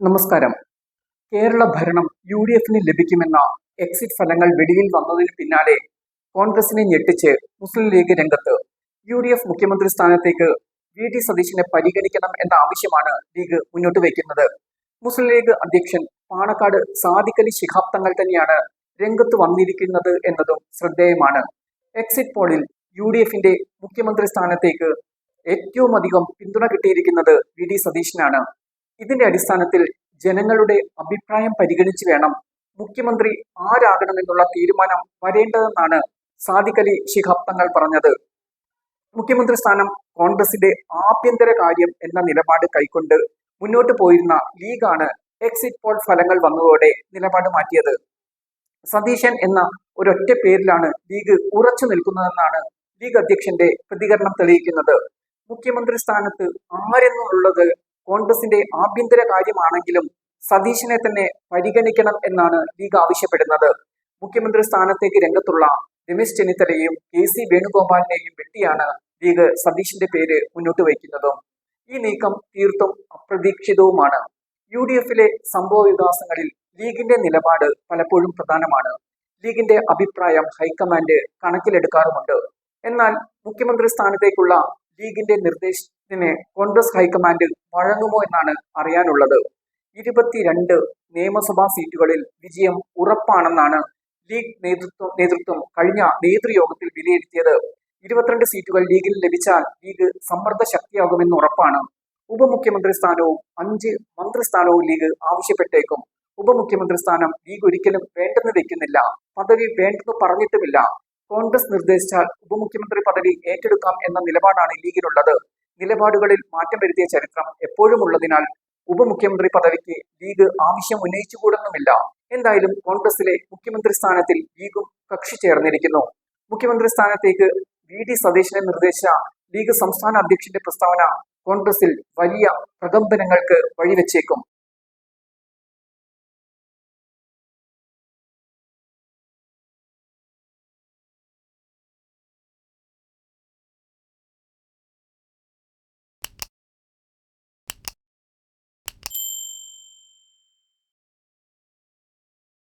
നമസ്കാരം. കേരള ഭരണം യു.ഡി.എഫിന് ലഭിക്കുമെന്ന എക്സിറ്റ് ഫലങ്ങൾ വെളിയിൽ വന്നതിന് പിന്നാലെ കോൺഗ്രസിനെ ഞെട്ടിച്ച് മുസ്ലിം ലീഗ് രംഗത്ത്. യു.ഡി.എഫ് മുഖ്യമന്ത്രി സ്ഥാനത്തേക്ക് വി.ഡി. സതീശനെ പരിഗണിക്കണം എന്ന ആവശ്യമാണ് ലീഗ് മുന്നോട്ട് വയ്ക്കുന്നത്. മുസ്ലിം ലീഗ് അധ്യക്ഷൻ പാണക്കാട് സാദിഖ് അലി ശിഹാബ് തങ്ങൾ തന്നെയാണ് രംഗത്ത് വന്നിരിക്കുന്നത് എന്നതും ശ്രദ്ധേയമാണ്. എക്സിറ്റ് പോളിൽ യു.ഡി.എഫിന്റെ മുഖ്യമന്ത്രി സ്ഥാനത്തേക്ക് ഏറ്റവും അധികം പിന്തുണ കിട്ടിയിരിക്കുന്നത് വി.ഡി. സതീശനാണ്. ഇതിന്റെ അടിസ്ഥാനത്തിൽ ജനങ്ങളുടെ അഭിപ്രായം പരിഗണിച്ച് വേണം മുഖ്യമന്ത്രി ആരാകണമെന്നുള്ള തീരുമാനം വരേണ്ടതെന്നാണ് സാദിഖ് അലി ശിഹാബ് തങ്ങൾ പറഞ്ഞത്. മുഖ്യമന്ത്രി സ്ഥാനം കോൺഗ്രസിന്റെ ആഭ്യന്തര കാര്യം എന്ന നിലപാട് കൈക്കൊണ്ട് മുന്നോട്ട് പോയിരുന്ന ലീഗാണ് എക്സിറ്റ് പോൾ ഫലങ്ങൾ വന്നതോടെ നിലപാട് മാറ്റിയത്. സതീശൻ എന്ന ഒരൊറ്റ പേരിലാണ് ലീഗ് ഉറച്ചു നിൽക്കുന്നതെന്നാണ് ലീഗ് അധ്യക്ഷന്റെ പ്രതികരണം തെളിയിക്കുന്നത്. മുഖ്യമന്ത്രി സ്ഥാനത്ത് ആരെന്നുള്ളത് കോൺഗ്രസിന്റെ ആഭ്യന്തര കാര്യമാണെങ്കിലും സതീശനെ തന്നെ പരിഗണിക്കണം എന്നാണ് ലീഗ് ആവശ്യപ്പെടുന്നത്. മുഖ്യമന്ത്രി സ്ഥാനത്തേക്ക് രംഗത്തുള്ള രമേശ് ചെന്നിത്തലയെയും കെ.സി. വേണുഗോപാലിനെയും വെട്ടിയാണ് ലീഗ് സതീശന്റെ പേര് മുന്നോട്ട് വയ്ക്കുന്നതും. ഈ നീക്കം തീർത്തും അപ്രതീക്ഷിതവുമാണ്. യു.ഡി.എഫിലെ സംഭവ വികാസങ്ങളിൽ ലീഗിന്റെ നിലപാട് പലപ്പോഴും പ്രധാനമാണ്. ലീഗിന്റെ അഭിപ്രായം ഹൈക്കമാൻഡ് കണക്കിലെടുക്കാറുമുണ്ട്. എന്നാൽ മുഖ്യമന്ത്രി സ്ഥാനത്തേക്കുള്ള ലീഗിന്റെ നിർദ്ദേശത്തിന് കോൺഗ്രസ് ഹൈക്കമാൻഡ് വഴങ്ങുമോ എന്നാണ് അറിയാനുള്ളത്. 22 നിയമസഭാ സീറ്റുകളിൽ വിജയം ഉറപ്പാണെന്നാണ് ലീഗ് നേതൃത്വം കഴിഞ്ഞ നേതൃയോഗത്തിൽ വിലയിരുത്തിയത്. 22 സീറ്റുകൾ ലീഗിൽ ലഭിച്ചാൽ ലീഗ് സമ്മർദ്ദ ശക്തിയാകുമെന്ന് ഉറപ്പാണ്. ഉപമുഖ്യമന്ത്രി സ്ഥാനവും 5 മന്ത്രിസ്ഥാനവും ലീഗ് ആവശ്യപ്പെട്ടേക്കും. ഉപമുഖ്യമന്ത്രി സ്ഥാനം ലീഗ് ഒരിക്കലും വേണ്ടെന്ന് വെക്കുന്നില്ല. പദവി വേണ്ടെന്ന് പറഞ്ഞിട്ടുമില്ല. കോൺഗ്രസ് നിർദ്ദേശിച്ചാൽ ഉപമുഖ്യമന്ത്രി പദവി ഏറ്റെടുക്കാം എന്ന നിലപാടാണ് ലീഗിനുള്ളത്. നിലപാടുകളിൽ മാറ്റം വരുത്തിയ ചരിത്രം എപ്പോഴും ഉള്ളതിനാൽ ഉപമുഖ്യമന്ത്രി പദവിക്ക് ലീഗ് ആവശ്യം ഉന്നയിച്ചുകൂടുന്നുമില്ല. എന്തായാലും കോൺഗ്രസിലെ മുഖ്യമന്ത്രി സ്ഥാനത്തിൽ ലീഗും കക്ഷി ചേർന്നിരിക്കുന്നു. മുഖ്യമന്ത്രി സ്ഥാനത്തേക്ക് വി.ഡി. സതീശനെ നിർദ്ദേശിച്ച ലീഗ് സംസ്ഥാന അധ്യക്ഷന്റെ പ്രസ്താവന കോൺഗ്രസിൽ വലിയ പ്രകമ്പനങ്ങൾക്ക് വഴിവെച്ചേക്കും.